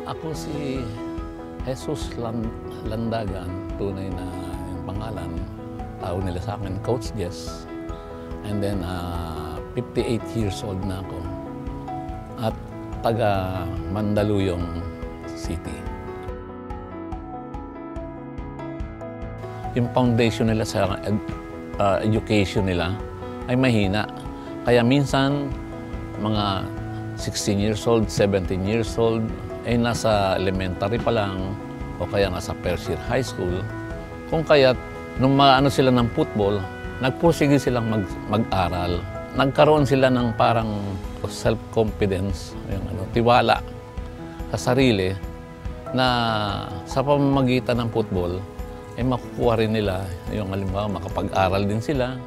Ako si Jesus Landagan, tunay na yung pangalan. Tawag nila sa akin, Coach Jess. And then, 58 years old na ako. At taga Mandaluyong City. Yung foundation nila sa education nila ay mahina. Kaya minsan, mga 16 years old, 17 years old, ay nasa elementary pa lang o kaya nasa first year high school. Kung kaya't, nung maano sila ng football, nagpursige silang mag-aral. Nagkaroon sila ng parang self-confidence, yung tiwala sa sarili na sa pamamagitan ng football, ay makukuha rin nila yung halimbawa makapag-aral din sila.